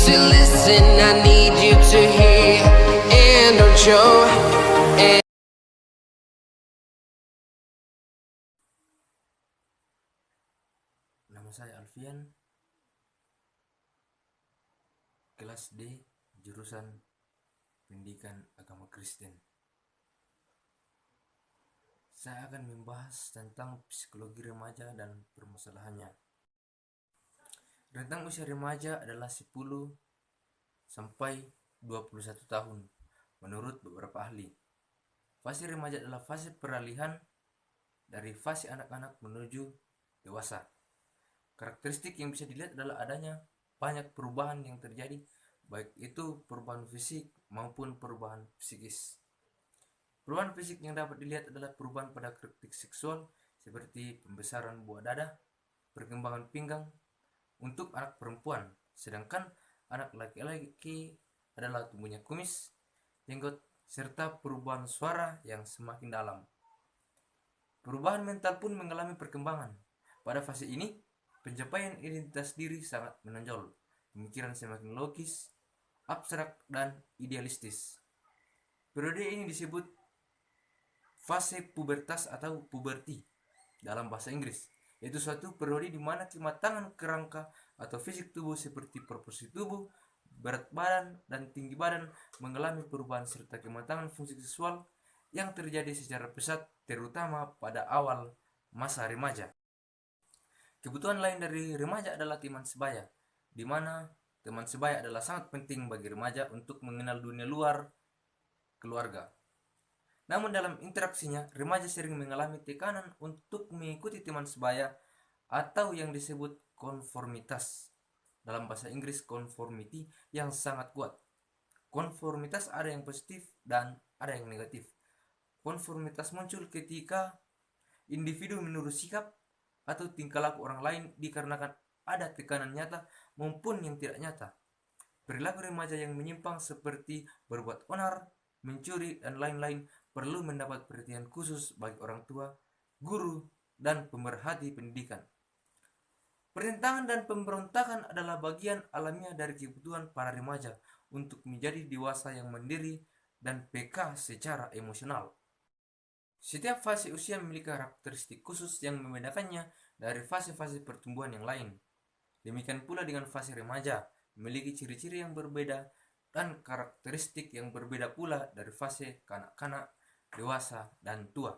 to listen, I need you to hear, and don't show. Nama saya Alfian, kelas D, jurusan Pendidikan Agama Kristen. Saya akan membahas tentang psikologi remaja dan permasalahannya. Rentang usia remaja adalah 10 sampai 21 tahun menurut beberapa ahli. Fase remaja adalah fase peralihan dari fase anak-anak menuju dewasa. Karakteristik yang bisa dilihat adalah adanya banyak perubahan yang terjadi, baik itu perubahan fisik maupun perubahan psikis. Perubahan fisik yang dapat dilihat adalah perubahan pada karakteristik seksual seperti pembesaran buah dada, perkembangan pinggang untuk anak perempuan, sedangkan anak laki-laki adalah tumbuhnya kumis, jenggot, serta perubahan suara yang semakin dalam. Perubahan mental pun mengalami perkembangan. Pada fase ini, pencapaian identitas diri sangat menonjol, pemikiran semakin logis, abstrak, dan idealistis. Periode ini disebut fase pubertas atau puberti dalam bahasa Inggris, yaitu suatu periode di mana kematangan kerangka atau fisik tubuh seperti proporsi tubuh, berat badan, dan tinggi badan mengalami perubahan serta kematangan fungsi seksual yang terjadi secara pesat terutama pada awal masa remaja. Kebutuhan lain dari remaja adalah teman sebaya, di mana teman sebaya adalah sangat penting bagi remaja untuk mengenal dunia luar keluarga. Namun dalam interaksinya, remaja sering mengalami tekanan untuk mengikuti teman sebaya atau yang disebut konformitas. Dalam bahasa Inggris, conformity yang sangat kuat. Konformitas ada yang positif dan ada yang negatif. Konformitas muncul ketika individu menurut sikap atau tingkah laku orang lain dikarenakan ada tekanan nyata maupun yang tidak nyata. Perilaku remaja yang menyimpang seperti berbuat onar, mencuri, dan lain-lain perlu mendapat perhatian khusus bagi orang tua, guru, dan pemerhati pendidikan. Pertentangan dan pemberontakan adalah bagian alamiah dari kebutuhan para remaja untuk menjadi dewasa yang mandiri dan peka secara emosional. Setiap fase usia memiliki karakteristik khusus yang membedakannya dari fase-fase pertumbuhan yang lain. Demikian pula dengan fase remaja, memiliki ciri-ciri yang berbeda dan karakteristik yang berbeda pula dari fase kanak-kanak, dewasa, dan tua.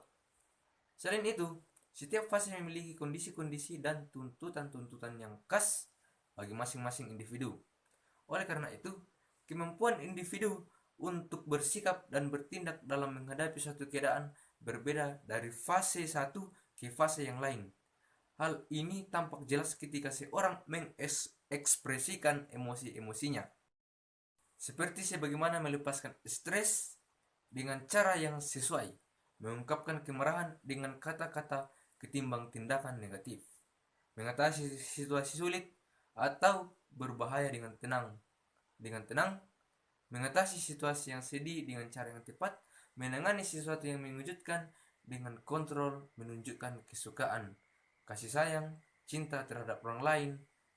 Selain itu, setiap fase memiliki kondisi-kondisi dan tuntutan-tuntutan yang khas bagi masing-masing individu. Oleh karena itu, kemampuan individu untuk bersikap dan bertindak dalam menghadapi suatu keadaan berbeda dari fase satu ke fase yang lain. Hal ini tampak jelas ketika seorang mengekspresikan emosi-emosinya, seperti sebagaimana melepaskan stres dengan cara yang sesuai, mengungkapkan kemarahan dengan kata-kata ketimbang tindakan negatif, mengatasi situasi sulit atau berbahaya dengan tenang, mengatasi situasi yang sedih dengan cara yang tepat, menangani sesuatu yang mengejutkan dengan kontrol, menunjukkan kesukaan, kasih sayang, cinta terhadap orang lain,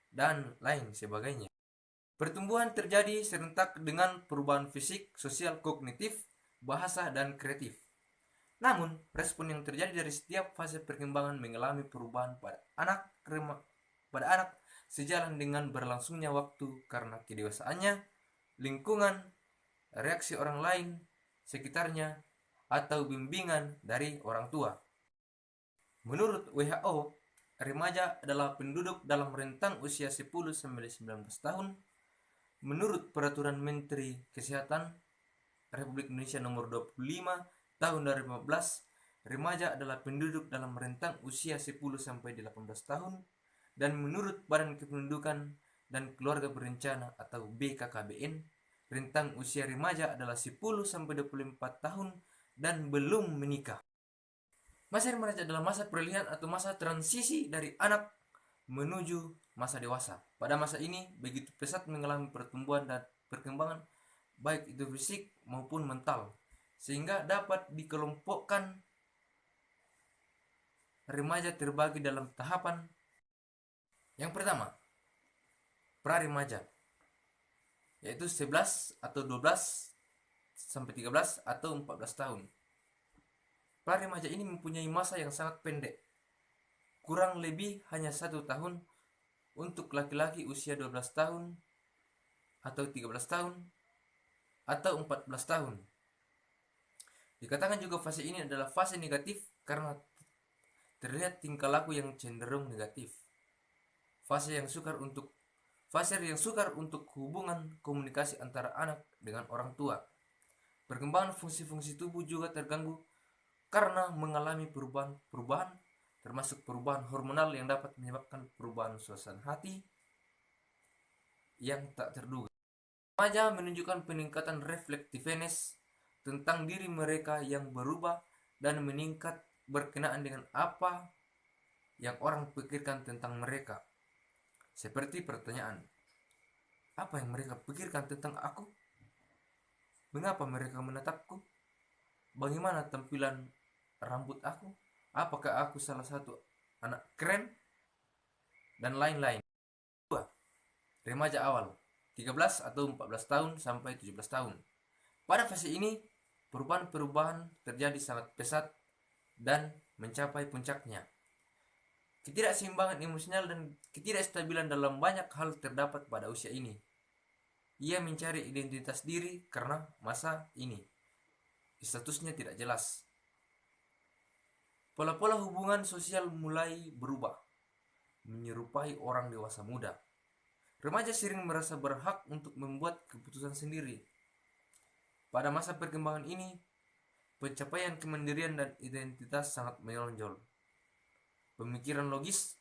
dan lain sebagainya. Pertumbuhan terjadi serentak dengan perubahan fisik, sosial, kognitif, bahasa, dan kreatif. Namun, respon yang terjadi dari setiap fase perkembangan mengalami perubahan pada anak sejalan dengan berlangsungnya waktu karena kedewasaannya, lingkungan, reaksi orang lain sekitarnya, atau bimbingan dari orang tua. Menurut WHO, remaja adalah penduduk dalam rentang usia 10-19 tahun. Menurut Peraturan Menteri Kesehatan Republik Indonesia Nomor 25 Tahun 2015, remaja adalah penduduk dalam rentang usia 10-18 tahun, dan menurut Badan Kependudukan dan Keluarga Berencana atau BKKBN, rentang usia remaja adalah 10-24 tahun dan belum menikah. Masa remaja adalah masa peralihan atau masa transisi dari anak menuju masa dewasa. Pada masa ini begitu pesat mengalami pertumbuhan dan perkembangan baik itu fisik maupun mental, sehingga dapat dikelompokkan remaja terbagi dalam tahapan. Yang pertama, pra-remaja. yaitu 11 atau 12 sampai 13 atau 14 tahun. Para remaja ini mempunyai masa yang sangat pendek, kurang lebih hanya 1 tahun untuk laki-laki usia 12 tahun atau 13 tahun atau 14 tahun. Dikatakan juga fase ini adalah fase negatif karena terlihat tingkah laku yang cenderung negatif. Fase yang sukar untuk hubungan komunikasi antara anak dengan orang tua. Perkembangan fungsi-fungsi tubuh juga terganggu karena mengalami perubahan termasuk perubahan hormonal yang dapat menyebabkan perubahan suasana hati yang tak terduga. Remaja menunjukkan peningkatan reflektiveness tentang diri mereka yang berubah dan meningkat berkenaan dengan apa yang orang pikirkan tentang mereka. Seperti pertanyaan, apa yang mereka pikirkan tentang aku? Mengapa mereka menatapku? Bagaimana tampilan rambut aku? Apakah aku salah satu anak keren? Dan lain-lain. 2. Remaja awal 13 atau 14 tahun sampai 17 tahun. Pada fase ini, perubahan-perubahan terjadi sangat pesat dan mencapai puncaknya. Ketidakseimbangan emosional dan ketidakstabilan dalam banyak hal terdapat pada usia ini. Ia mencari identitas diri karena masa ini statusnya tidak jelas. Pola-pola hubungan sosial mulai berubah, menyerupai orang dewasa muda. Remaja sering merasa berhak untuk membuat keputusan sendiri. Pada masa perkembangan ini, pencapaian kemandirian dan identitas sangat menonjol. Pemikiran logis,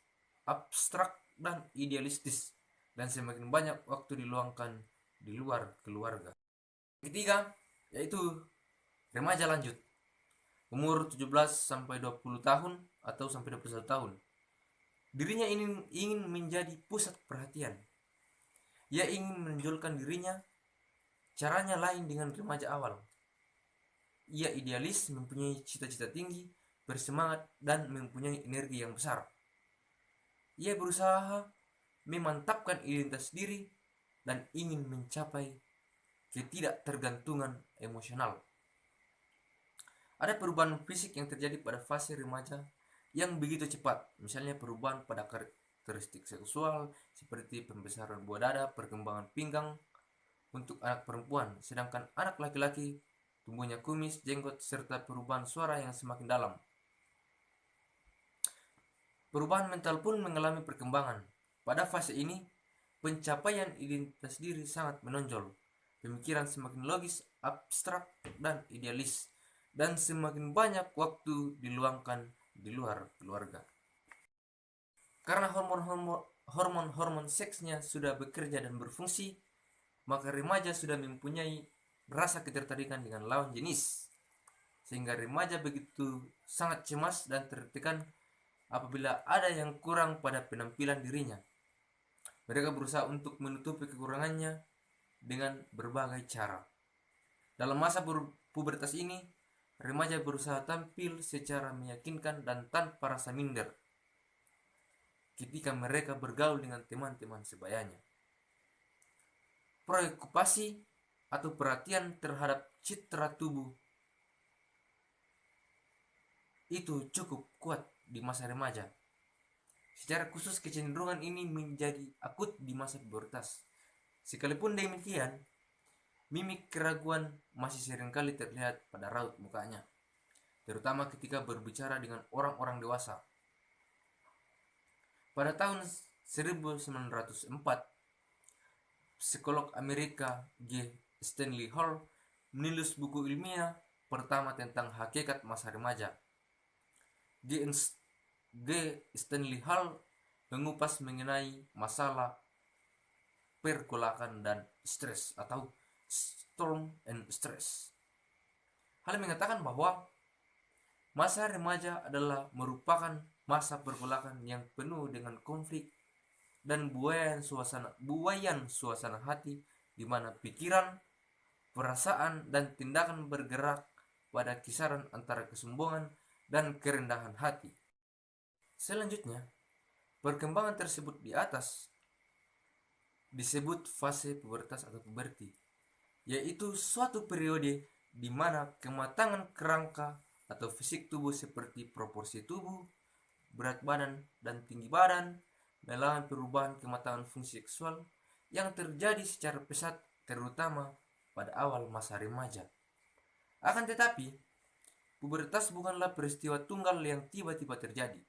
abstrak, dan idealistis, dan semakin banyak waktu diluangkan di luar keluarga. Ketiga, yaitu remaja lanjut. Umur 17 sampai 20 tahun atau sampai 21 tahun. Dirinya ingin menjadi pusat perhatian. Ia ingin menonjolkan dirinya. Caranya lain dengan remaja awal. Ia idealis, mempunyai cita-cita tinggi, bersemangat, dan mempunyai energi yang besar. Ia berusaha memantapkan identitas diri dan ingin mencapai ketidaktergantungan emosional. Ada perubahan fisik yang terjadi pada fase remaja yang begitu cepat, misalnya perubahan pada karakteristik seksual seperti pembesaran buah dada, perkembangan pinggang untuk anak perempuan, sedangkan anak laki-laki tumbuhnya kumis, jenggot, serta perubahan suara yang semakin dalam. Perubahan mental pun mengalami perkembangan. Pada fase ini, pencapaian identitas diri sangat menonjol. Pemikiran semakin logis, abstrak, dan idealis, dan semakin banyak waktu diluangkan di luar keluarga. Karena hormon seksnya sudah bekerja dan berfungsi, maka remaja sudah mempunyai rasa ketertarikan dengan lawan jenis, sehingga remaja begitu sangat cemas dan tertekan apabila ada yang kurang pada penampilan dirinya. Mereka berusaha untuk menutupi kekurangannya dengan berbagai cara. Dalam masa pubertas ini, remaja berusaha tampil secara meyakinkan dan tanpa rasa minder ketika mereka bergaul dengan teman-teman sebayanya. Preokupasi atau perhatian terhadap citra tubuh itu cukup kuat di masa remaja. Secara khusus kecenderungan ini menjadi akut di masa pubertas. Sekalipun demikian, mimik keraguan masih seringkali terlihat pada raut mukanya, terutama ketika berbicara dengan orang-orang dewasa. Pada tahun 1904, psikolog Amerika G. Stanley Hall menulis buku ilmiah pertama tentang hakikat masa remaja. G. Stanley Hall mengupas mengenai masalah pergolakan dan stres atau storm and stress. Hal mengatakan bahwa masa remaja adalah merupakan masa pergolakan yang penuh dengan konflik dan buayan suasana hati di mana pikiran, perasaan, dan tindakan bergerak pada kisaran antara kesombongan dan kerendahan hati. Selanjutnya, perkembangan tersebut di atas disebut fase pubertas atau puberti, yaitu suatu periode di mana kematangan kerangka atau fisik tubuh seperti proporsi tubuh, berat badan, dan tinggi badan mengalami perubahan kematangan fungsi seksual yang terjadi secara pesat terutama pada awal masa remaja. Akan tetapi, pubertas bukanlah peristiwa tunggal yang tiba-tiba terjadi.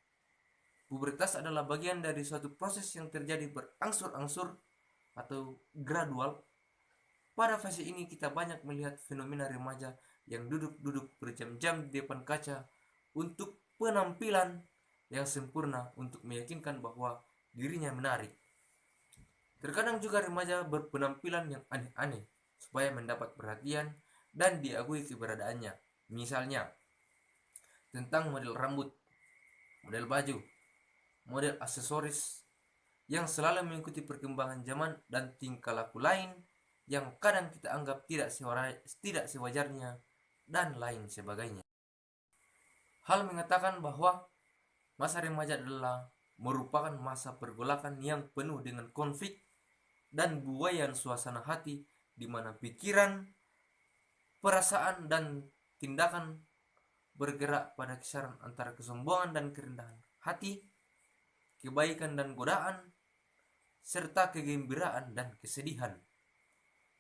Pubertas adalah bagian dari suatu proses yang terjadi berangsur-angsur atau gradual. Pada fase ini kita banyak melihat fenomena remaja yang duduk-duduk berjam-jam di depan kaca untuk penampilan yang sempurna untuk meyakinkan bahwa dirinya menarik. Terkadang juga remaja berpenampilan yang aneh-aneh supaya mendapat perhatian dan diakui keberadaannya. Misalnya, tentang model rambut, model baju, model aksesoris yang selalu mengikuti perkembangan zaman dan tingkah laku lain yang kadang kita anggap tidak sewajarnya dan lain sebagainya. Hal mengatakan bahwa masa remaja adalah merupakan masa pergolakan yang penuh dengan konflik dan buaian suasana hati di mana pikiran, perasaan, dan tindakan bergerak pada kisaran antara kesombongan dan kerendahan hati, kebaikan dan godaan, serta kegembiraan dan kesedihan.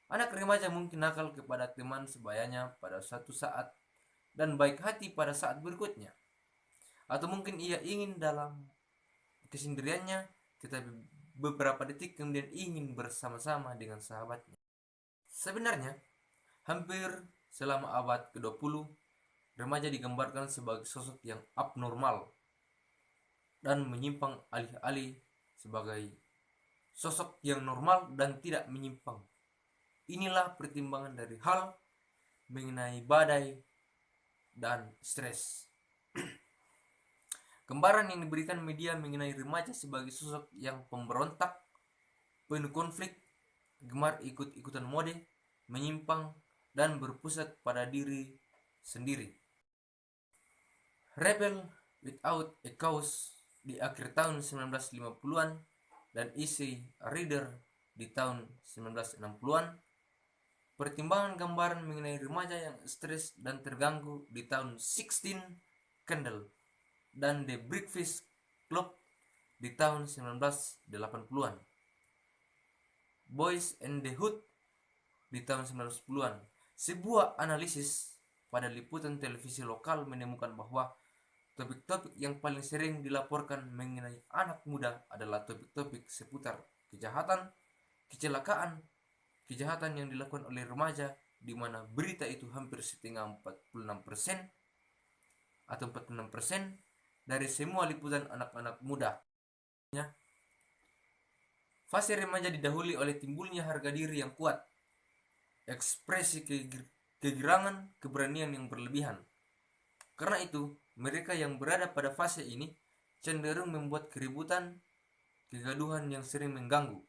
Anak remaja mungkin nakal kepada teman sebayanya pada suatu saat dan baik hati pada saat berikutnya. Atau mungkin ia ingin dalam kesendiriannya, tetapi beberapa detik kemudian ingin bersama-sama dengan sahabatnya. Sebenarnya, hampir selama abad ke-20, remaja digambarkan sebagai sosok yang abnormal dan menyimpang alih-alih sebagai sosok yang normal dan tidak menyimpang. Inilah pertimbangan dari hal mengenai badai dan stres. Gambaran yang diberikan media mengenai remaja sebagai sosok yang pemberontak, penuh konflik, gemar ikut-ikutan mode, menyimpang, dan berpusat pada diri sendiri. Rebel without a cause di akhir tahun 1950-an dan Easy Rider di tahun 1960-an. Pertimbangan gambaran mengenai remaja yang stres dan terganggu di tahun 16 Candle dan The Breakfast Club di tahun 1980-an. Boys and the Hood di tahun 1910-an. Sebuah analisis pada liputan televisi lokal menemukan bahwa topik-topik yang paling sering dilaporkan mengenai anak muda adalah topik-topik seputar kejahatan, kecelakaan, kejahatan yang dilakukan oleh remaja, di mana berita itu hampir setengah 46% atau 46% dari semua liputan anak-anak muda. Fase remaja didahului oleh timbulnya harga diri yang kuat, ekspresi kegirangan, keberanian yang berlebihan. Karena itu, mereka yang berada pada fase ini cenderung membuat keributan, kegaduhan yang sering mengganggu.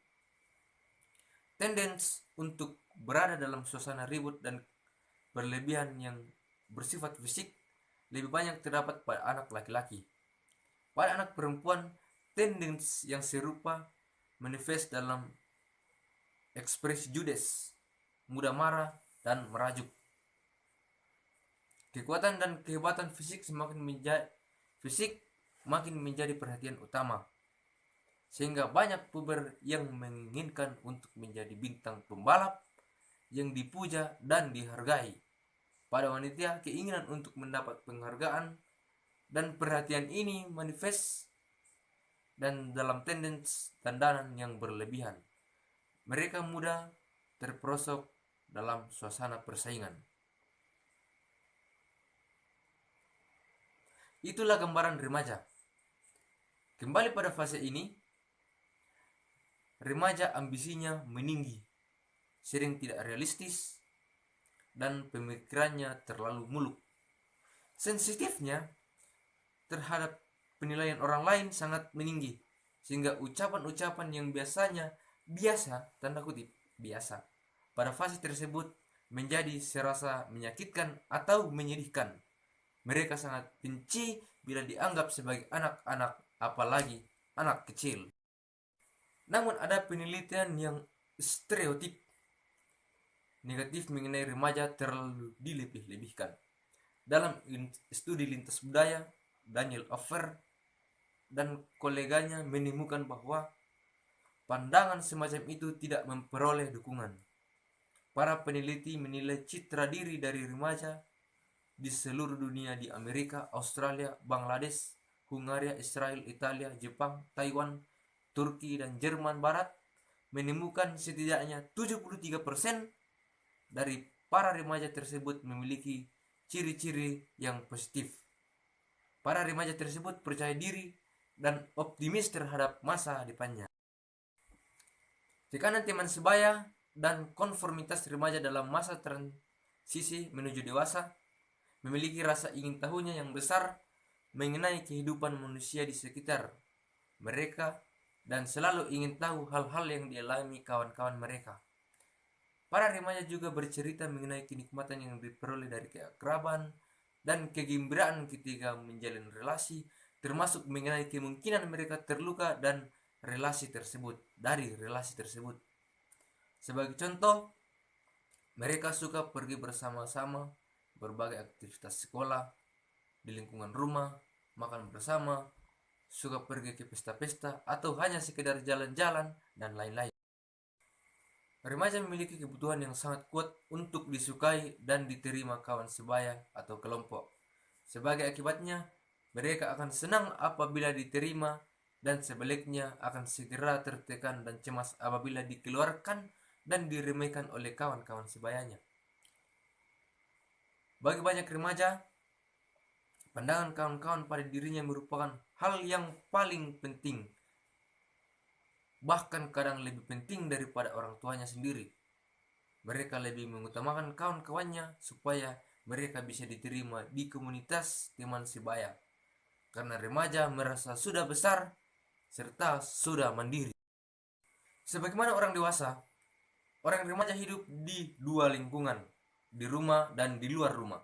Tendens untuk berada dalam suasana ribut dan berlebihan yang bersifat fisik lebih banyak terdapat pada anak laki-laki. Pada anak perempuan, tendens yang serupa manifest dalam ekspresi judes, mudah marah, dan merajuk. Kekuatan dan kehebatan fisik makin menjadi perhatian utama, sehingga banyak puber yang menginginkan untuk menjadi bintang pembalap yang dipuja dan dihargai. Pada wanita, keinginan untuk mendapat penghargaan dan perhatian ini manifest dan dalam tendens dandanan yang berlebihan. Mereka mudah terperosok dalam suasana persaingan. Itulah gambaran remaja. Kembali pada fase ini, remaja ambisinya meninggi, sering tidak realistis, dan pemikirannya terlalu muluk. Sensitifnya terhadap penilaian orang lain sangat meninggi, sehingga ucapan-ucapan yang biasa, tanda kutip, biasa, pada fase tersebut menjadi serasa menyakitkan atau menyedihkan. Mereka sangat benci bila dianggap sebagai anak-anak, apalagi anak kecil. Namun ada penelitian yang stereotip negatif mengenai remaja terlalu dilebih-lebihkan. Dalam studi lintas budaya, Daniel Offer dan koleganya menemukan bahwa pandangan semacam itu tidak memperoleh dukungan. Para peneliti menilai citra diri dari remaja di seluruh dunia, di Amerika, Australia, Bangladesh, Hungaria, Israel, Italia, Jepang, Taiwan, Turki, dan Jerman Barat menemukan setidaknya 73% dari para remaja tersebut memiliki ciri-ciri yang positif. Para remaja tersebut percaya diri dan optimis terhadap masa depannya. Tekanan teman sebaya dan konformitas remaja dalam masa transisi menuju dewasa memiliki rasa ingin tahunya yang besar mengenai kehidupan manusia di sekitar mereka dan selalu ingin tahu hal-hal yang dialami kawan-kawan mereka. Para remaja juga bercerita mengenai kenikmatan yang diperoleh dari keakraban dan kegembiraan ketika menjalin relasi, termasuk mengenai kemungkinan mereka terluka dan relasi tersebut. Sebagai contoh, mereka suka pergi bersama-sama, berbagai aktivitas sekolah, di lingkungan rumah, makan bersama, suka pergi ke pesta-pesta, atau hanya sekedar jalan-jalan, dan lain-lain. Remaja memiliki kebutuhan yang sangat kuat untuk disukai dan diterima kawan sebaya atau kelompok. Sebagai akibatnya, mereka akan senang apabila diterima dan sebaliknya akan segera tertekan dan cemas apabila dikeluarkan dan diremehkan oleh kawan-kawan sebayanya. Bagi banyak remaja, pandangan kawan-kawan pada dirinya merupakan hal yang paling penting, bahkan kadang lebih penting daripada orang tuanya sendiri. Mereka lebih mengutamakan kawan-kawannya supaya mereka bisa diterima di komunitas teman sebaya, karena remaja merasa sudah besar serta sudah mandiri. Sebagaimana orang dewasa, orang remaja hidup di dua lingkungan, di rumah dan di luar rumah.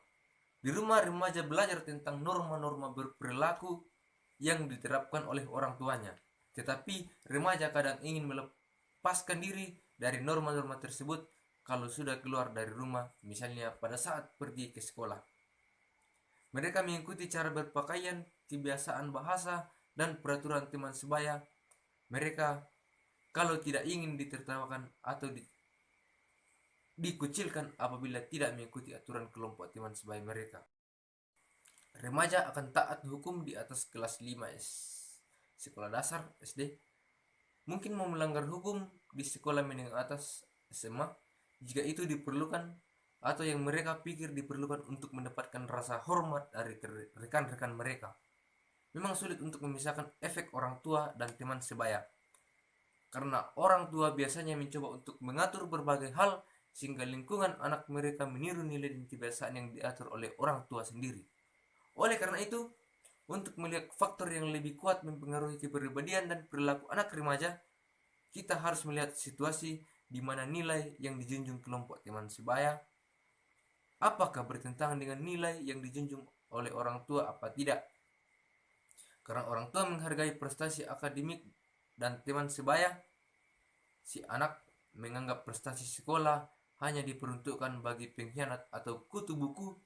Di rumah, remaja belajar tentang norma-norma berperilaku yang diterapkan oleh orang tuanya. Tetapi remaja kadang ingin melepaskan diri dari norma-norma tersebut kalau sudah keluar dari rumah, misalnya pada saat pergi ke sekolah. Mereka mengikuti cara berpakaian, kebiasaan bahasa, dan peraturan teman sebaya. Mereka kalau tidak ingin ditertawakan atau dikucilkan apabila tidak mengikuti aturan kelompok teman sebaya mereka. Remaja akan taat hukum di atas kelas 5 sekolah dasar SD. Mungkin mau melanggar hukum di sekolah menengah atas SMA jika itu diperlukan atau yang mereka pikir diperlukan untuk mendapatkan rasa hormat dari rekan-rekan mereka. Memang sulit untuk memisahkan efek orang tua dan teman sebaya, karena orang tua biasanya mencoba untuk mengatur berbagai hal sehingga lingkungan anak mereka meniru nilai dan kebiasaan yang diatur oleh orang tua sendiri. Oleh karena itu, untuk melihat faktor yang lebih kuat mempengaruhi kepribadian dan perilaku anak remaja, kita harus melihat situasi di mana nilai yang dijunjung kelompok teman sebaya apakah bertentangan dengan nilai yang dijunjung oleh orang tua apa tidak. Karena orang tua menghargai prestasi akademik dan teman sebaya, si anak menganggap prestasi sekolah hanya diperuntukkan bagi pengkhianat atau kutu buku,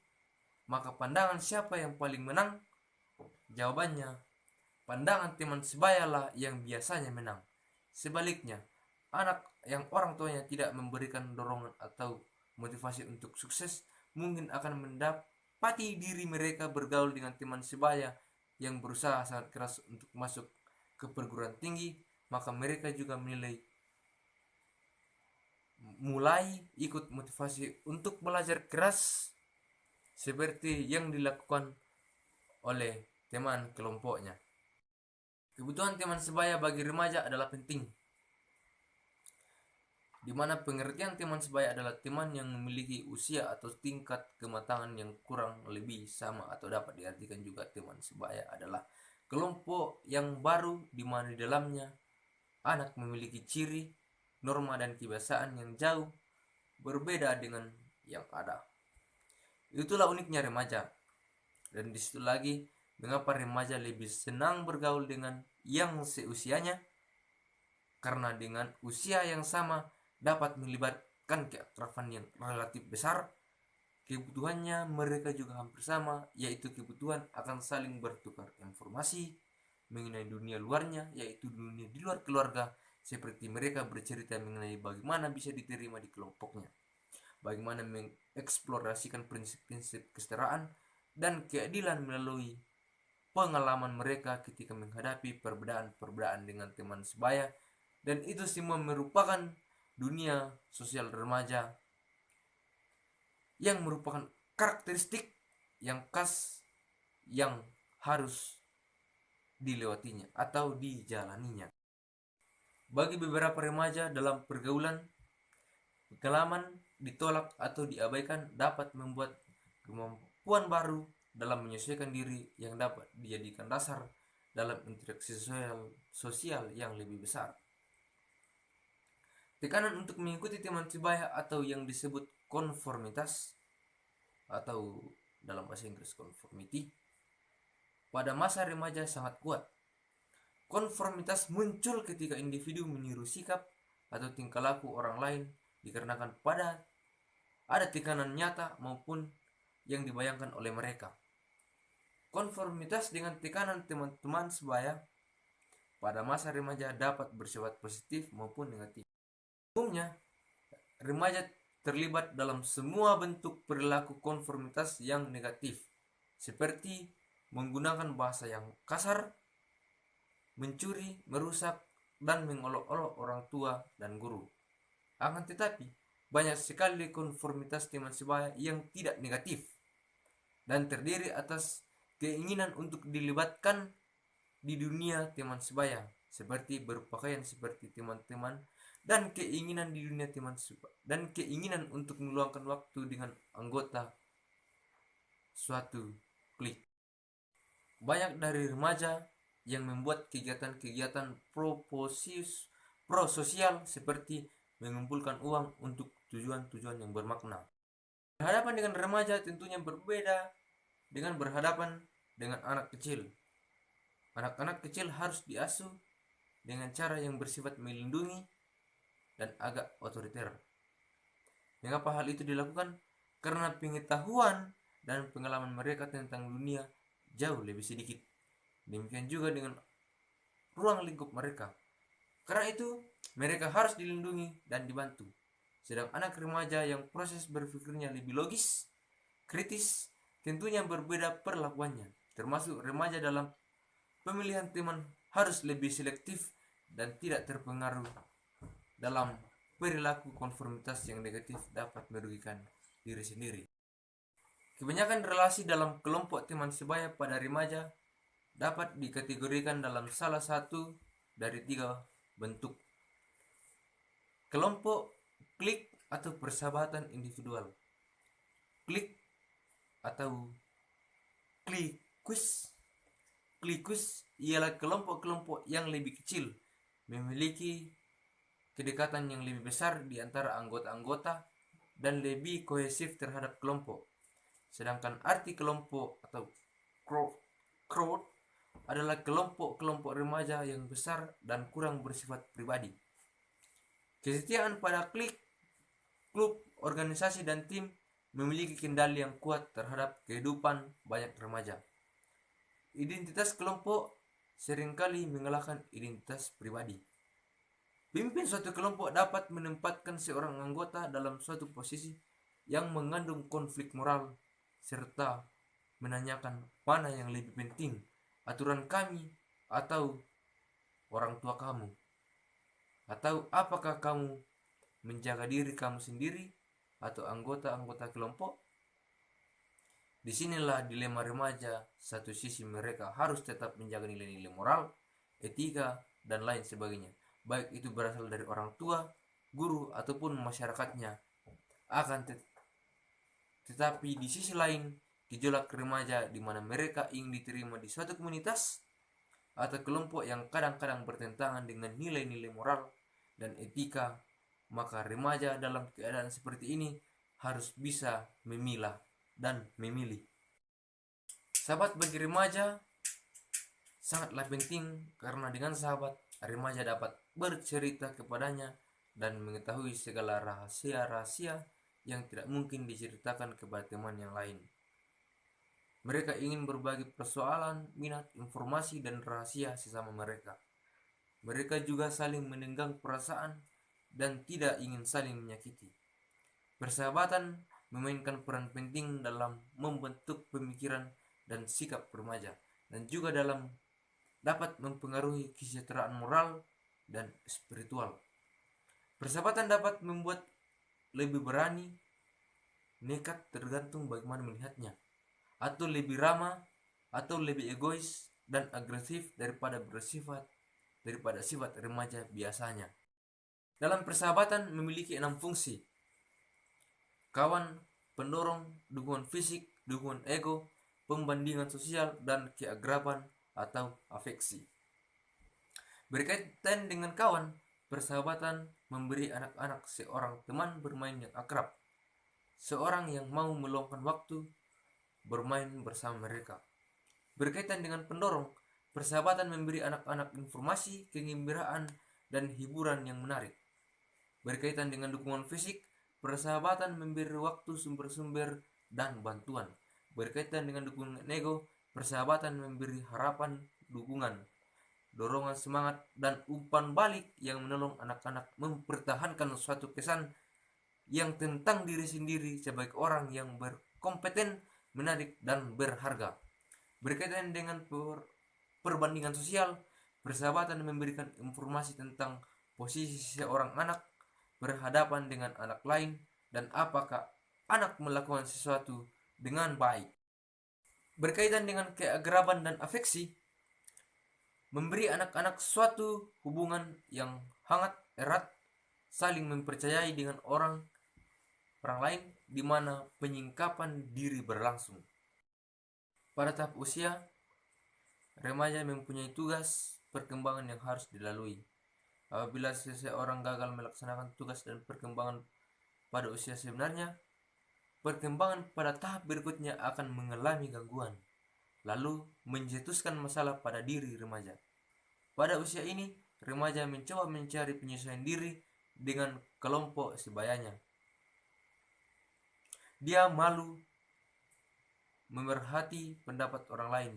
maka pandangan siapa yang paling menang? Jawabannya, pandangan teman sebaya lah yang biasanya menang. Sebaliknya, anak yang orang tuanya tidak memberikan dorongan atau motivasi untuk sukses mungkin akan mendapati diri mereka bergaul dengan teman sebaya yang berusaha sangat keras untuk masuk ke perguruan tinggi, maka mereka juga mulai ikut motivasi untuk belajar keras seperti yang dilakukan oleh teman kelompoknya. Kebutuhan teman sebaya bagi remaja adalah penting, di mana pengertian teman sebaya adalah teman yang memiliki usia atau tingkat kematangan yang kurang lebih sama, atau dapat diartikan juga teman sebaya adalah kelompok yang baru di mana di dalamnya anak memiliki ciri, norma dan kebiasaan yang jauh berbeda dengan yang ada. Itulah uniknya remaja. Dan disitu lagi mengapa remaja lebih senang bergaul dengan yang seusianya, karena dengan usia yang sama dapat melibatkan keakraban yang relatif besar. Kebutuhannya mereka juga hampir sama, yaitu kebutuhan akan saling bertukar informasi mengenai dunia luarnya, yaitu dunia di luar keluarga, seperti mereka bercerita mengenai bagaimana bisa diterima di kelompoknya, bagaimana mengeksplorasikan prinsip-prinsip kesetaraan dan keadilan melalui pengalaman mereka ketika menghadapi perbedaan-perbedaan dengan teman sebaya. Dan itu semua merupakan dunia sosial remaja yang merupakan karakteristik yang khas yang harus dilewatinya atau dijalaninya. Bagi beberapa remaja dalam pergaulan, pengalaman ditolak atau diabaikan dapat membuat kemampuan baru dalam menyesuaikan diri yang dapat dijadikan dasar dalam interaksi sosial yang lebih besar. Tekanan untuk mengikuti teman sebaya atau yang disebut konformitas atau dalam bahasa Inggris conformity pada masa remaja sangat kuat. Konformitas muncul ketika individu meniru sikap atau tingkah laku orang lain dikarenakan pada ada tekanan nyata maupun yang dibayangkan oleh mereka. Konformitas dengan tekanan teman-teman sebaya pada masa remaja dapat bersifat positif maupun negatif. Umumnya, remaja terlibat dalam semua bentuk perilaku konformitas yang negatif, seperti menggunakan bahasa yang kasar, mencuri, merusak, dan mengolok-olok orang tua dan guru. Akan tetapi, banyak sekali konformitas teman sebaya yang tidak negatif dan terdiri atas keinginan untuk dilibatkan di dunia teman sebaya, seperti berpakaian seperti teman-teman, dan keinginan di dunia teman sebaya, dan keinginan untuk meluangkan waktu dengan anggota suatu klik. Banyak dari remaja yang membuat kegiatan-kegiatan prososial seperti mengumpulkan uang untuk tujuan-tujuan yang bermakna. Berhadapan dengan remaja tentunya berbeda dengan berhadapan dengan anak kecil. Anak-anak kecil harus diasuh dengan cara yang bersifat melindungi dan agak otoriter. Mengapa hal itu dilakukan? Karena pengetahuan dan pengalaman mereka tentang dunia jauh lebih sedikit. Demikian juga dengan ruang lingkup mereka. Karena itu, mereka harus dilindungi dan dibantu. Sedang anak remaja yang proses berpikirnya lebih logis, kritis, tentunya berbeda perlakuannya. Termasuk remaja dalam pemilihan teman harus lebih selektif dan tidak terpengaruh dalam perilaku konformitas yang negatif dapat merugikan diri sendiri. Kebanyakan relasi dalam kelompok teman sebaya pada remaja dapat dikategorikan dalam salah satu dari 3 bentuk: kelompok, klik, atau persahabatan individual. Klik atau klikus ialah kelompok-kelompok yang lebih kecil, memiliki kedekatan yang lebih besar di antara anggota-anggota dan lebih kohesif terhadap kelompok. Sedangkan arti kelompok atau crowd adalah kelompok-kelompok remaja yang besar dan kurang bersifat pribadi. Kesetiaan pada klik, klub, organisasi, dan tim memiliki kendali yang kuat terhadap kehidupan banyak remaja. Identitas kelompok seringkali mengalahkan identitas pribadi. Pimpin suatu kelompok dapat menempatkan seorang anggota dalam suatu posisi yang mengandung konflik moral, serta menanyakan mana yang lebih penting, aturan kami atau orang tua kamu, atau apakah kamu menjaga diri kamu sendiri atau anggota-anggota kelompok. Disinilah dilema remaja. Satu sisi mereka harus tetap menjaga nilai-nilai moral, etika, dan lain sebagainya, baik itu berasal dari orang tua, guru, ataupun masyarakatnya. Tetapi di sisi lain, gejolak remaja di mana mereka ingin diterima di suatu komunitas atau kelompok yang kadang-kadang bertentangan dengan nilai-nilai moral dan etika, maka remaja dalam keadaan seperti ini harus bisa memilah dan memilih. Sahabat bagi remaja sangatlah penting, karena dengan sahabat remaja dapat bercerita kepadanya dan mengetahui segala rahasia-rahasia yang tidak mungkin diceritakan kepada teman yang lain. Mereka ingin berbagi persoalan, minat, informasi, dan rahasia sesama mereka. Mereka juga saling menenggang perasaan dan tidak ingin saling menyakiti. Persahabatan memainkan peran penting dalam membentuk pemikiran dan sikap remaja, dan juga dalam dapat mempengaruhi kesejahteraan moral dan spiritual. Persahabatan dapat membuat lebih berani, nekat tergantung bagaimana melihatnya, atau lebih ramah, atau lebih egois dan agresif daripada sifat remaja biasanya. Dalam persahabatan memiliki 6 fungsi: kawan, pendorong, dukungan fisik, dukungan ego, pembandingan sosial, dan keakraban atau afeksi. Berkaitan dengan kawan, persahabatan memberi anak-anak seorang teman bermain yang akrab, seorang yang mau meluangkan waktu bermain bersama mereka. Berkaitan dengan pendorong, persahabatan memberi anak-anak informasi, kegembiraan, dan hiburan yang menarik. Berkaitan dengan dukungan fisik, persahabatan memberi waktu, sumber-sumber, dan bantuan. Berkaitan dengan dukungan ego, persahabatan memberi harapan, dukungan, dorongan semangat, dan umpan balik yang menolong anak-anak mempertahankan suatu kesan yang tentang diri sendiri sebagai orang yang berkompeten, menarik, dan berharga. Berkaitan dengan perbandingan sosial, persahabatan memberikan informasi tentang posisi seorang anak berhadapan dengan anak lain dan apakah anak melakukan sesuatu dengan baik. Berkaitan dengan keakraban dan afeksi, memberi anak-anak suatu hubungan yang hangat, erat, saling mempercayai dengan orang lain, di mana penyingkapan diri berlangsung. Pada tahap usia, remaja mempunyai tugas perkembangan yang harus dilalui. Apabila seseorang gagal melaksanakan tugas dan perkembangan pada usia sebenarnya, perkembangan pada tahap berikutnya akan mengalami gangguan, lalu mencetuskan masalah pada diri remaja. Pada usia ini, remaja mencoba mencari penyesuaian diri dengan kelompok sebayanya. Dia malu memerhati pendapat orang lain,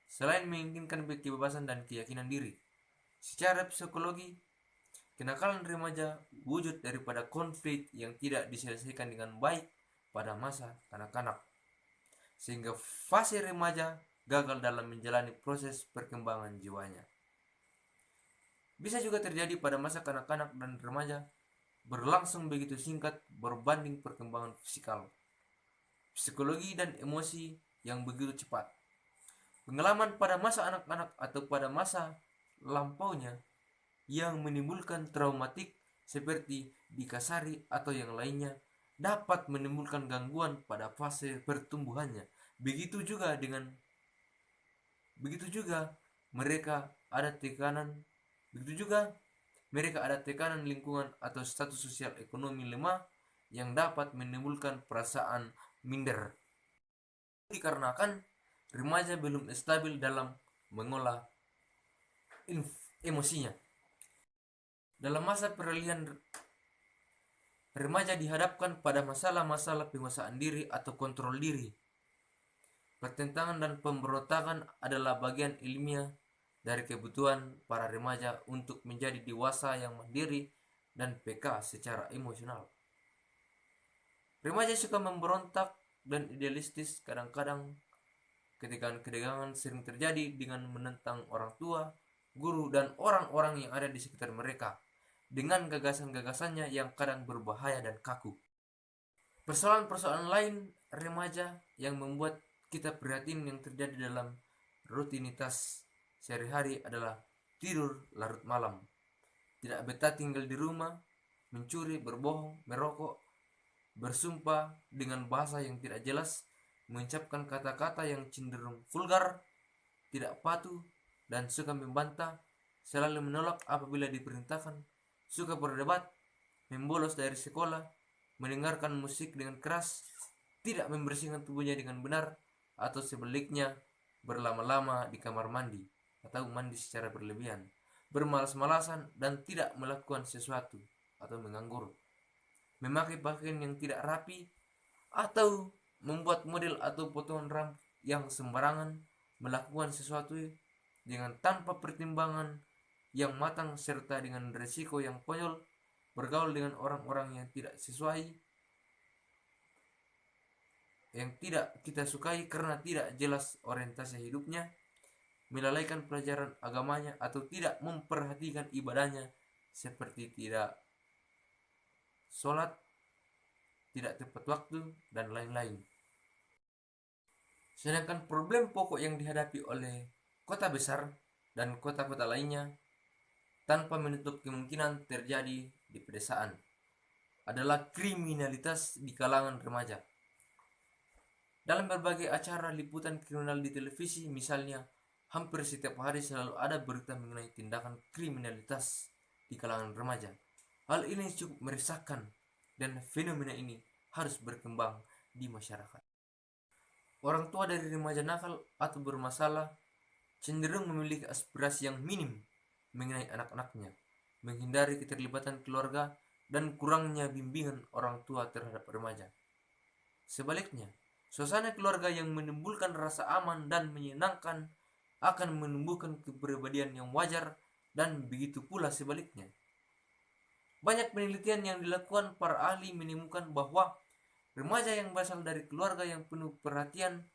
selain menginginkan kebebasan dan keyakinan diri. Secara psikologi, kenakalan remaja wujud daripada konflik yang tidak diselesaikan dengan baik pada masa kanak-kanak, sehingga fase remaja gagal dalam menjalani proses perkembangan jiwanya. Bisa juga terjadi pada masa kanak-kanak dan remaja berlangsung begitu singkat berbanding perkembangan fisikal, psikologi, dan emosi yang begitu cepat. Pengalaman pada masa anak-anak atau pada masa lampaunya yang menimbulkan traumatik seperti dikasari atau yang lainnya dapat menimbulkan gangguan pada fase pertumbuhannya. Begitu juga mereka ada tekanan lingkungan atau status sosial ekonomi lemah yang dapat menimbulkan perasaan minder, dikarenakan remaja belum stabil dalam mengolah emosinya. Dalam masa peralihan, remaja dihadapkan pada masalah-masalah penguasaan diri atau kontrol diri. Pertentangan dan pemberontakan adalah bagian ilmiah dari kebutuhan para remaja untuk menjadi dewasa yang mandiri dan peka secara emosional. Remaja suka memberontak dan idealistis. Kadang-kadang ketegangan sering terjadi dengan menentang orang tua, guru, dan orang-orang yang ada di sekitar mereka dengan gagasan-gagasannya yang kadang berbahaya dan kaku. Persoalan-persoalan lain remaja yang membuat kita prihatin yang terjadi dalam rutinitas sehari-hari adalah tidur larut malam, tidak betah tinggal di rumah, mencuri, berbohong, merokok, bersumpah dengan bahasa yang tidak jelas, mengucapkan kata-kata yang cenderung vulgar, tidak patuh, dan suka membantah, selalu menolak apabila diperintahkan, suka berdebat, membolos dari sekolah, mendengarkan musik dengan keras, tidak membersihkan tubuhnya dengan benar, atau sebaliknya berlama-lama di kamar mandi atau mandi secara berlebihan. bermalas-malasan dan tidak melakukan sesuatu atau menganggur, memakai pakaian yang tidak rapi, atau membuat model atau potongan rambut yang sembarangan, melakukan sesuatu dengan tanpa pertimbangan yang matang serta dengan risiko yang konyol, bergaul dengan orang-orang yang tidak sesuai, yang tidak kita sukai karena tidak jelas orientasi hidupnya, melalaikan pelajaran agamanya atau tidak memperhatikan ibadahnya seperti tidak sholat, tidak tepat waktu, dan lain-lain. Sedangkan problem pokok yang dihadapi oleh kota besar dan kota-kota lainnya tanpa menutup kemungkinan terjadi di pedesaan adalah kriminalitas di kalangan remaja. Dalam berbagai acara liputan kriminal di televisi misalnya, hampir setiap hari selalu ada berita mengenai tindakan kriminalitas di kalangan remaja. Hal ini cukup meresahkan dan fenomena ini harus berkembang di masyarakat. Orang tua dari remaja nakal atau bermasalah cenderung memiliki aspirasi yang minim mengenai anak-anaknya, menghindari keterlibatan keluarga, dan kurangnya bimbingan orang tua terhadap remaja. Sebaliknya, suasana keluarga yang menimbulkan rasa aman dan menyenangkan akan menumbuhkan kepribadian yang wajar, dan begitu pula sebaliknya. Banyak penelitian yang dilakukan para ahli menemukan bahwa remaja yang berasal dari keluarga yang penuh perhatian,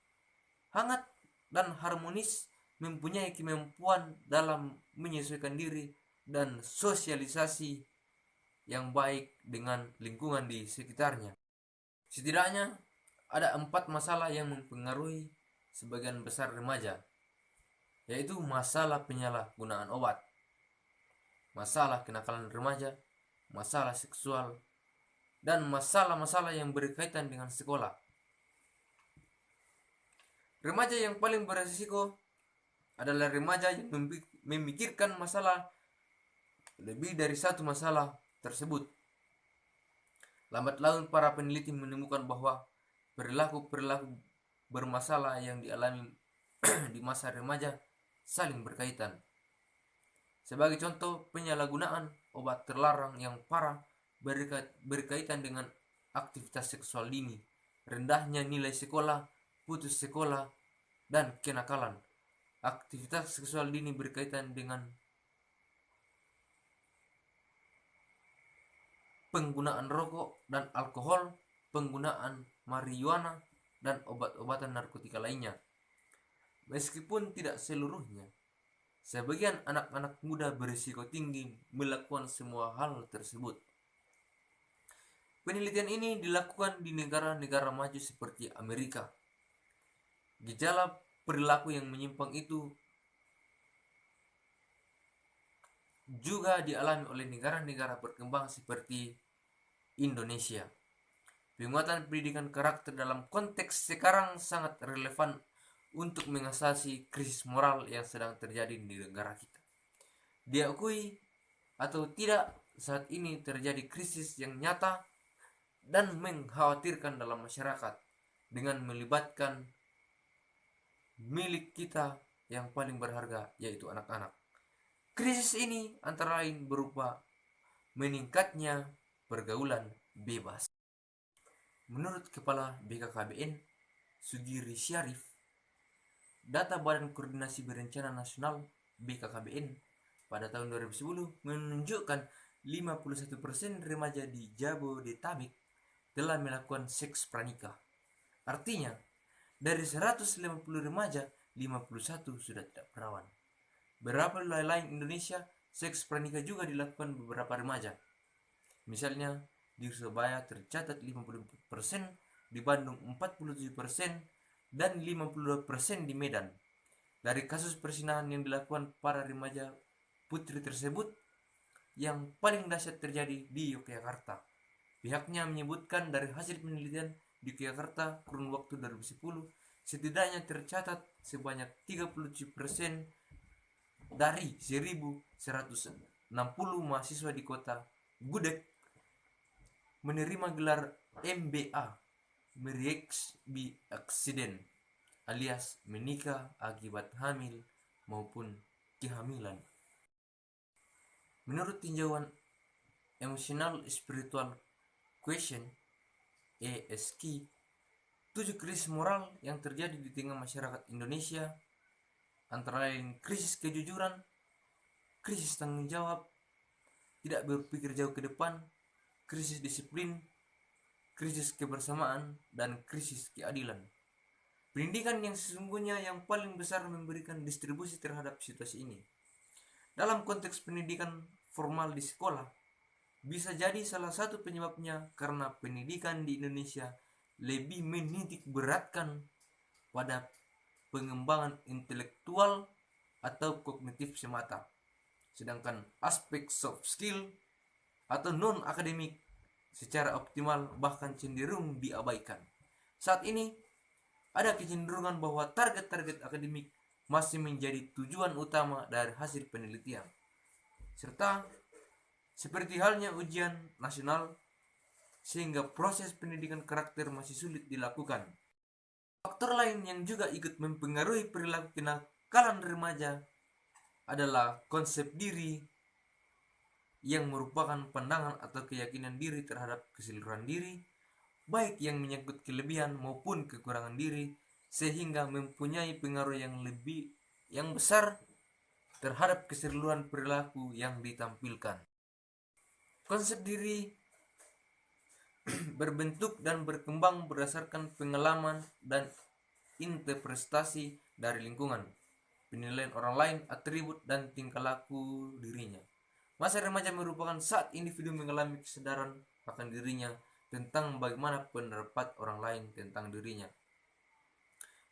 hangat, dan harmonis mempunyai kemampuan dalam menyesuaikan diri dan sosialisasi yang baik dengan lingkungan di sekitarnya. Setidaknya ada 4 masalah yang mempengaruhi sebagian besar remaja, yaitu masalah penyalahgunaan obat, masalah kenakalan remaja, masalah seksual, dan masalah-masalah yang berkaitan dengan sekolah. Remaja yang paling berisiko adalah remaja yang memikirkan masalah lebih dari satu masalah tersebut. Lambat laun para peneliti menemukan bahwa perilaku-perilaku bermasalah yang dialami di masa remaja saling berkaitan. Sebagai contoh, penyalahgunaan obat terlarang yang parah berkaitan dengan aktivitas seksual dini, rendahnya nilai sekolah, putus sekolah, dan kenakalan. Aktivitas seksual dini berkaitan dengan penggunaan rokok dan alkohol, penggunaan marijuana, dan obat-obatan narkotika lainnya. Meskipun tidak seluruhnya, sebagian anak-anak muda berisiko tinggi melakukan semua hal tersebut. Penelitian ini dilakukan di negara-negara maju seperti Amerika. Gejala perilaku yang menyimpang itu juga dialami oleh negara-negara berkembang seperti Indonesia. Penguatan pendidikan karakter dalam konteks sekarang sangat relevan untuk mengatasi krisis moral yang sedang terjadi di negara kita. Diakui atau tidak, saat ini terjadi krisis yang nyata dan mengkhawatirkan dalam masyarakat dengan melibatkan milik kita yang paling berharga, yaitu anak-anak. Krisis ini antara lain berupa meningkatnya pergaulan bebas. Menurut Kepala BKKBN, Sugiri Syarif, data Badan Koordinasi Berencana Nasional BKKBN pada tahun 2010 menunjukkan 51% remaja di Jabodetabek telah melakukan seks pranikah. Artinya, dari 150 remaja, 51 sudah tidak perawan. Beberapa wilayah lain Indonesia, seks pranikah juga dilakukan beberapa remaja. Misalnya, di Surabaya tercatat 50%, di Bandung 47%, dan 52% di Medan. Dari kasus perzinahan yang dilakukan para remaja putri tersebut, yang paling dahsyat terjadi di Yogyakarta. Pihaknya menyebutkan dari hasil penelitian di Yogyakarta kurun waktu 2010, setidaknya tercatat sebanyak 37% dari 1.160 mahasiswa di kota Gudeg menerima gelar MBA, Marriage by Accident, alias menikah akibat hamil maupun kehamilan. Menurut tinjauan Emotional Spiritual Question ESQ, 7 krisis moral yang terjadi di tengah masyarakat Indonesia antara lain krisis kejujuran, krisis tanggung jawab, tidak berpikir jauh ke depan, krisis disiplin, krisis kebersamaan, dan krisis keadilan. Pendidikan yang sesungguhnya yang paling besar memberikan distribusi terhadap situasi ini. Dalam konteks pendidikan formal di sekolah, bisa jadi salah satu penyebabnya karena pendidikan di Indonesia lebih menitik beratkan pada pengembangan intelektual atau kognitif semata, sedangkan aspek soft skill atau non-akademik secara optimal bahkan cenderung diabaikan. Saat ini, ada kecenderungan bahwa target-target akademik masih menjadi tujuan utama dari hasil penelitian, serta seperti halnya ujian nasional, sehingga proses pendidikan karakter masih sulit dilakukan. Faktor lain yang juga ikut mempengaruhi perilaku kenakalan remaja adalah konsep diri yang merupakan pandangan atau keyakinan diri terhadap keseluruhan diri, baik yang menyangkut kelebihan maupun kekurangan diri, sehingga mempunyai pengaruh yang besar terhadap keseluruhan perilaku yang ditampilkan. Konsep diri berbentuk dan berkembang berdasarkan pengalaman dan interpretasi dari lingkungan, penilaian orang lain, atribut dan tingkah laku dirinya. Masa remaja merupakan saat individu mengalami kesadaran akan dirinya tentang bagaimana pendapat orang lain tentang dirinya.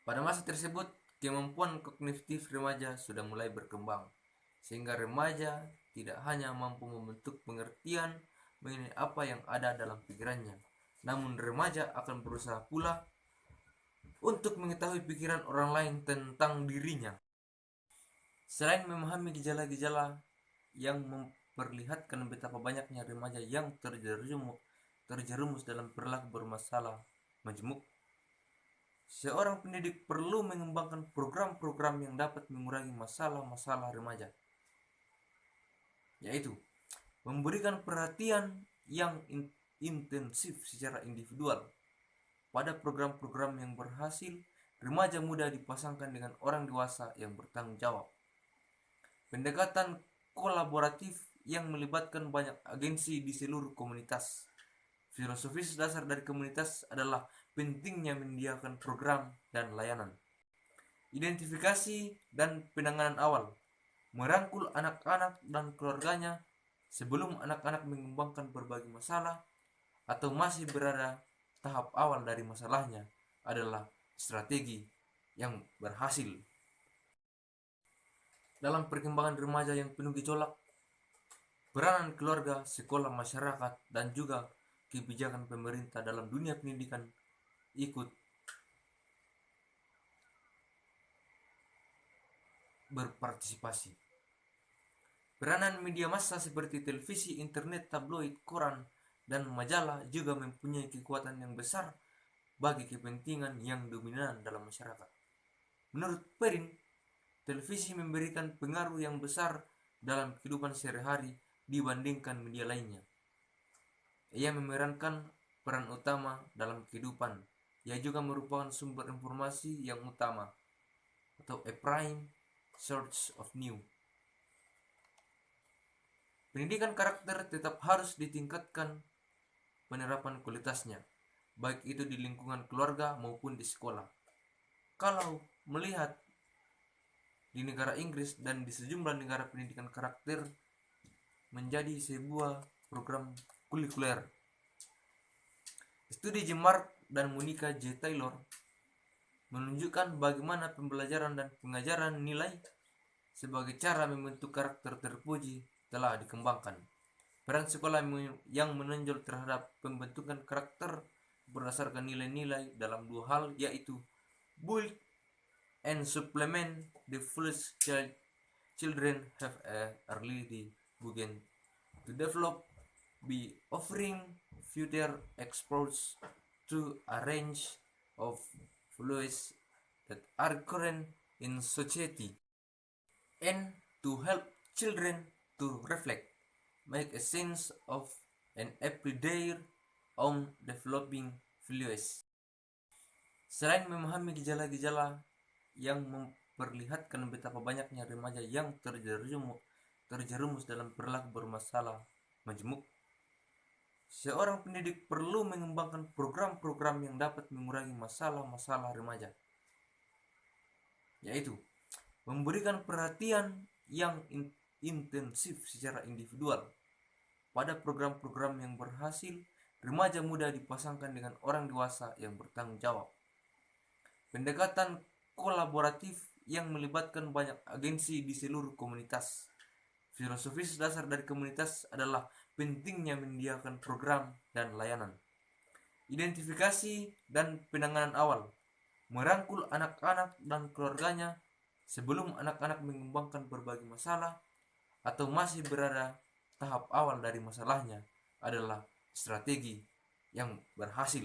Pada masa tersebut, kemampuan kognitif remaja sudah mulai berkembang, sehingga remaja tidak hanya mampu membentuk pengertian mengenai apa yang ada dalam pikirannya, namun remaja akan berusaha pula untuk mengetahui pikiran orang lain tentang dirinya. Selain memahami gejala-gejala yang memperlihatkan betapa banyaknya remaja yang terjerumus dalam perilaku bermasalah majemuk, seorang pendidik perlu mengembangkan program-program yang dapat mengurangi masalah-masalah remaja, yaitu memberikan perhatian yang intensif secara individual. Pada program-program yang berhasil, remaja muda dipasangkan dengan orang dewasa yang bertanggung jawab. Pendekatan kolaboratif yang melibatkan banyak agensi di seluruh komunitas. Filosofis dasar dari komunitas adalah pentingnya menyediakan program dan layanan. Identifikasi dan penanganan awal, merangkul anak-anak dan keluarganya sebelum anak-anak mengembangkan berbagai masalah atau masih berada tahap awal dari masalahnya adalah strategi yang berhasil. Dalam perkembangan remaja yang penuh gejolak, peranan keluarga, sekolah, masyarakat, dan juga kebijakan pemerintah dalam dunia pendidikan ikut berpartisipasi. Peranan media massa seperti televisi, internet, tabloid, koran, dan majalah juga mempunyai kekuatan yang besar bagi kepentingan yang dominan dalam masyarakat. Menurut Perin, televisi memberikan pengaruh yang besar dalam kehidupan sehari-hari dibandingkan media lainnya. Ia memerankan peran utama dalam kehidupan. Ia juga merupakan sumber informasi yang utama atau a prime source of news. Pendidikan karakter tetap harus ditingkatkan penerapan kualitasnya, baik itu di lingkungan keluarga maupun di sekolah. Kalau melihat di negara Inggris dan di sejumlah negara, pendidikan karakter menjadi sebuah program kurikuler. Studi Mark dan Monica J. Taylor menunjukkan bagaimana pembelajaran dan pengajaran nilai sebagai cara membentuk karakter terpuji telah dikembangkan. Peran sekolah yang menonjol terhadap pembentukan karakter berdasarkan nilai-nilai dalam dua hal, yaitu build and supplement the fullest children have early begin to develop by offering future exposure to a range of values that are current in society, and to help children to reflect make a sense of an everyday on developing values. Selain memahami gejala-gejala yang memperlihatkan betapa banyaknya remaja yang terjerumus dalam perilaku bermasalah majemuk, seorang pendidik perlu mengembangkan program-program yang dapat mengurangi masalah-masalah remaja, yaitu memberikan perhatian yang intensif secara individual pada program-program yang berhasil. Remaja muda dipasangkan dengan orang dewasa yang bertanggung jawab. Pendekatan kolaboratif yang melibatkan banyak agensi di seluruh komunitas. Filosofis dasar dari komunitas adalah pentingnya menyediakan program dan layanan. Identifikasi dan penanganan awal, merangkul anak-anak dan keluarganya sebelum anak-anak mengembangkan berbagai masalah atau masih berada tahap awal dari masalahnya adalah strategi yang berhasil.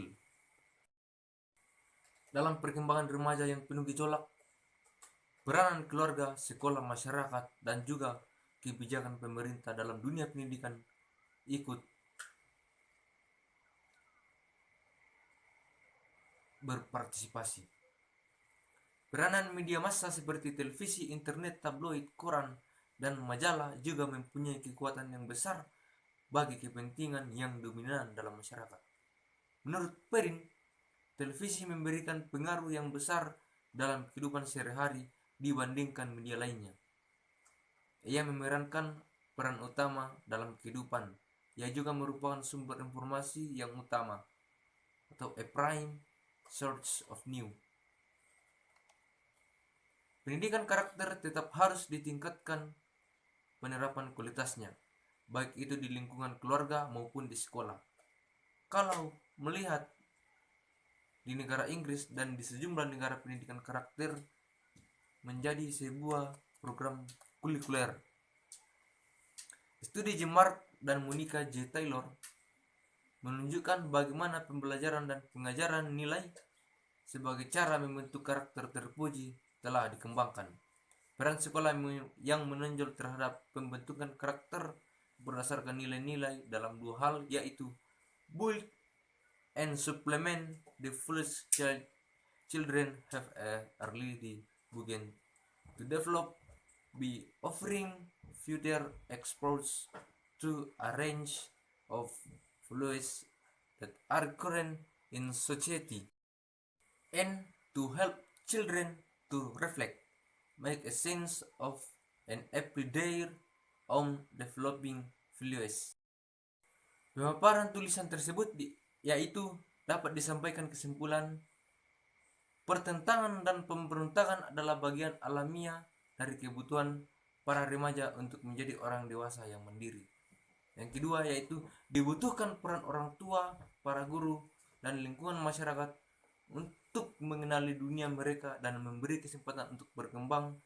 Dalam perkembangan remaja yang penuh gejolak, peranan keluarga, sekolah, masyarakat, dan juga kebijakan pemerintah dalam dunia pendidikan ikut berpartisipasi. Peranan media massa seperti televisi, internet, tabloid, koran, dan majalah juga mempunyai kekuatan yang besar bagi kepentingan yang dominan dalam masyarakat. Menurut Perrin, televisi memberikan pengaruh yang besar dalam kehidupan sehari-hari dibandingkan media lainnya. Ia memerankan peran utama dalam kehidupan. Ia juga merupakan sumber informasi yang utama atau a prime source of news. Pendidikan karakter tetap harus ditingkatkan penerapan kualitasnya, baik itu di lingkungan keluarga maupun di sekolah. Kalau melihat di negara Inggris dan di sejumlah negara, pendidikan karakter menjadi sebuah program kurikuler. Studi J. Mark dan Monica J. Taylor menunjukkan bagaimana pembelajaran dan pengajaran nilai sebagai cara membentuk karakter terpuji telah dikembangkan. Peran sekolah yang menonjol terhadap pembentukan karakter berdasarkan nilai-nilai dalam dua hal, yaitu build and supplement the foolish children have early begun to develop by offering future exposure to a range of values that are current in society, and to help children to reflect, make a sense of an everyday on developing values. Pemaparan tulisan tersebut yaitu dapat disampaikan kesimpulan pertentangan dan pemberontakan adalah bagian alamiah dari kebutuhan para remaja untuk menjadi orang dewasa yang mandiri. Yang kedua yaitu dibutuhkan peran orang tua, para guru, dan lingkungan masyarakat untuk mengenali dunia mereka dan memberi kesempatan untuk berkembang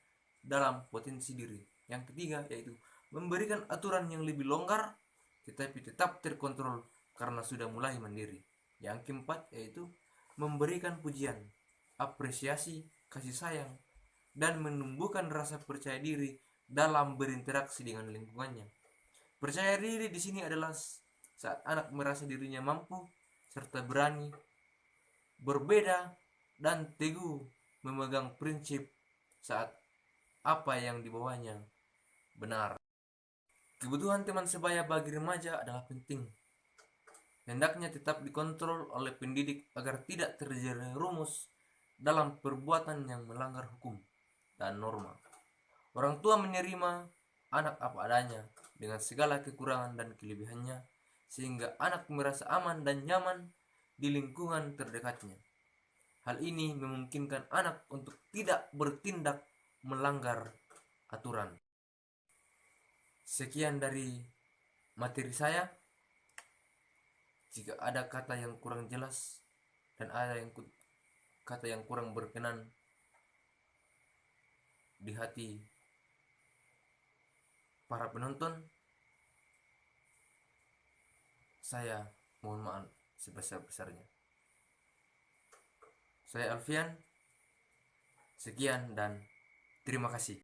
dalam potensi diri. Yang ketiga yaitu memberikan aturan yang lebih longgar tetapi tetap terkontrol karena sudah mulai mandiri. Yang keempat yaitu memberikan pujian, apresiasi, kasih sayang, dan menumbuhkan rasa percaya diri dalam berinteraksi dengan lingkungannya. Percaya diri di sini adalah saat anak merasa dirinya mampu serta berani berbeda dan teguh memegang prinsip saat apa yang dibawanya benar. Kebutuhan teman sebaya bagi remaja adalah penting. Hendaknya tetap dikontrol oleh pendidik agar tidak terjerumus dalam perbuatan yang melanggar hukum dan norma. Orang tua menerima anak apa adanya dengan segala kekurangan dan kelebihannya, sehingga anak merasa aman dan nyaman di lingkungan terdekatnya. Hal ini memungkinkan anak untuk tidak bertindak melanggar aturan. Sekian dari materi saya. Jika ada kata yang kurang jelas dan ada kata yang kurang berkenan di hati para penonton, saya mohon maaf sebesar-besarnya. Saya Alfian, sekian dan terima kasih.